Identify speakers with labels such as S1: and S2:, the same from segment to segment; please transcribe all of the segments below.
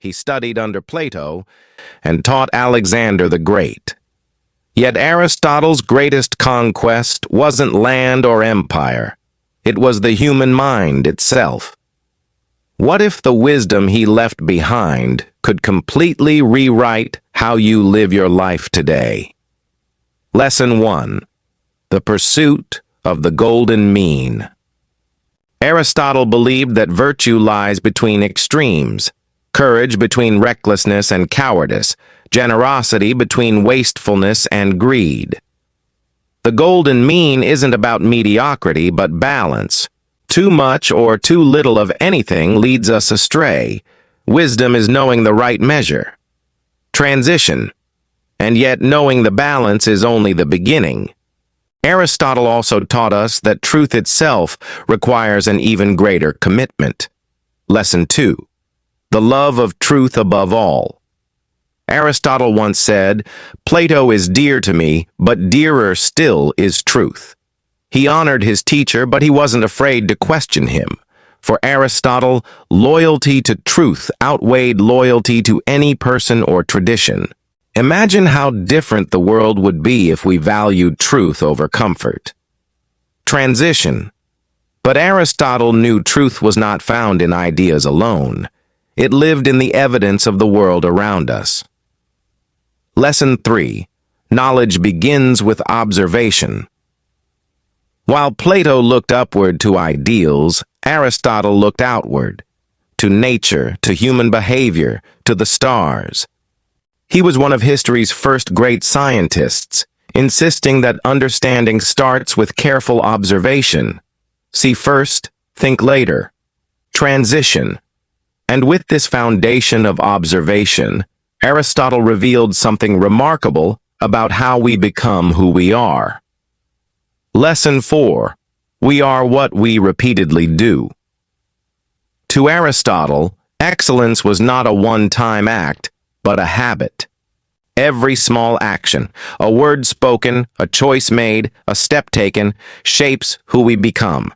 S1: He studied under Plato and taught Alexander the Great. Yet Aristotle's greatest conquest wasn't land or empire. It was the human mind itself. What if the wisdom he left behind could completely rewrite how you live your life today? Lesson 1. The Pursuit of the Golden Mean. Aristotle believed that virtue lies between extremes, courage between recklessness and cowardice, generosity between wastefulness and greed. The golden mean isn't about mediocrity but balance. Too much or too little of anything leads us astray. Wisdom is knowing the right measure. Transition. And yet knowing the balance is only the beginning. Aristotle also taught us that truth itself requires an even greater commitment. Lesson 2. The love of truth above all. Aristotle once said, "Plato is dear to me, but dearer still is truth." He honored his teacher, but he wasn't afraid to question him. For Aristotle, loyalty to truth outweighed loyalty to any person or tradition. Imagine how different the world would be if we valued truth over comfort. Transition. But Aristotle knew truth was not found in ideas alone. It lived in the evidence of the world around us. Lesson 3. Knowledge begins with observation. While Plato looked upward to ideals, Aristotle looked outward, to nature, to human behavior, to the stars. He was one of history's first great scientists, insisting that understanding starts with careful observation. See first, think later. Transition. And with this foundation of observation, Aristotle revealed something remarkable about how we become who we are. Lesson 4. We are what we repeatedly do. To Aristotle, excellence was not a one-time act, but a habit. Every small action, a word spoken, a choice made, a step taken, shapes who we become.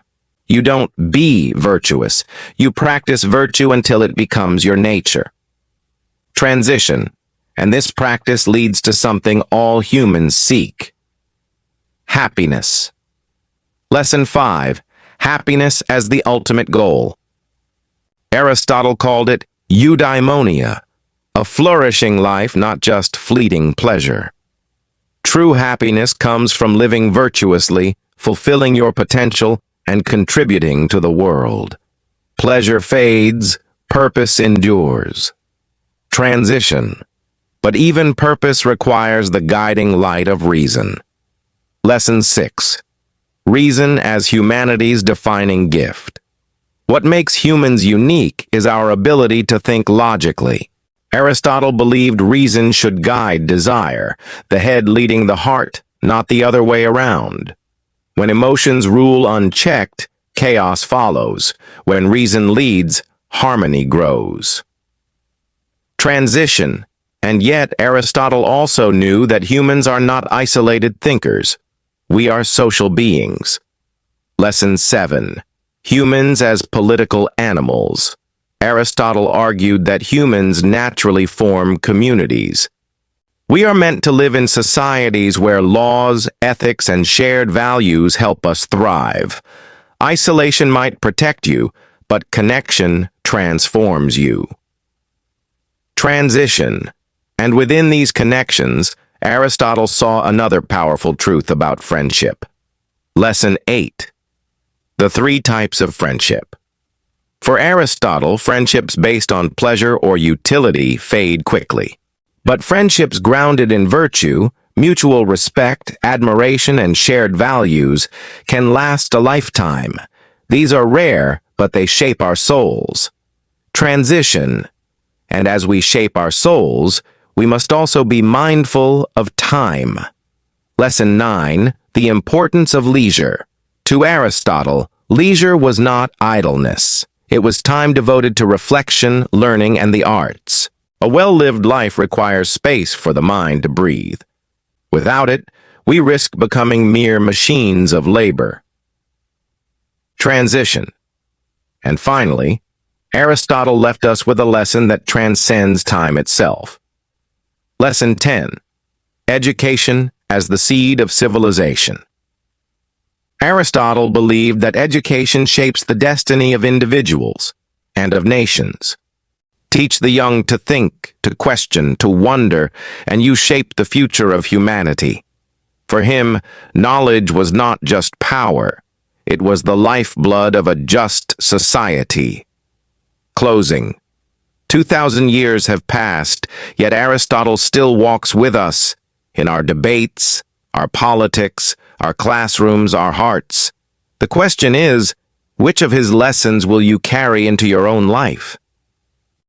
S1: You don't be virtuous. You practice virtue until it becomes your nature. Transition. And this practice leads to something all humans seek. Happiness. Lesson 5. Happiness as the ultimate goal. Aristotle called it eudaimonia, a flourishing life, not just fleeting pleasure. True happiness comes from living virtuously, fulfilling your potential, and contributing to the world. Pleasure fades, purpose endures. Transition. But even purpose requires the guiding light of reason. Lesson 6. Reason as humanity's defining gift. What makes humans unique is our ability to think logically. Aristotle believed reason should guide desire, the head leading the heart, not the other way around. When emotions rule unchecked, chaos follows. When reason leads, harmony grows. Transition. And yet Aristotle also knew that humans are not isolated thinkers. We are social beings. Lesson 7. Humans as political animals. Aristotle argued that humans naturally form communities. We are meant to live in societies where laws, ethics, and shared values help us thrive. Isolation might protect you, but connection transforms you. Transition. And within these connections, Aristotle saw another powerful truth about friendship. Lesson 8. The 3 types of friendship. For Aristotle, friendships based on pleasure or utility fade quickly. But friendships grounded in virtue, mutual respect, admiration, and shared values can last a lifetime. These are rare, but they shape our souls. Transition. And as we shape our souls, we must also be mindful of time. Lesson 9. The importance of leisure. To Aristotle, leisure was not idleness. It was time devoted to reflection, learning, and the arts. A well-lived life requires space for the mind to breathe. Without it, we risk becoming mere machines of labor. Transition. And finally, Aristotle left us with a lesson that transcends time itself. Lesson 10. Education as the seed of civilization. Aristotle believed that education shapes the destiny of individuals and of nations. Teach the young to think, to question, to wonder, and you shape the future of humanity. For him, knowledge was not just power, it was the lifeblood of a just society. Closing. 2,000 years have passed, yet Aristotle still walks with us in our debates, our politics, our classrooms, our hearts. The question is, which of his lessons will you carry into your own life?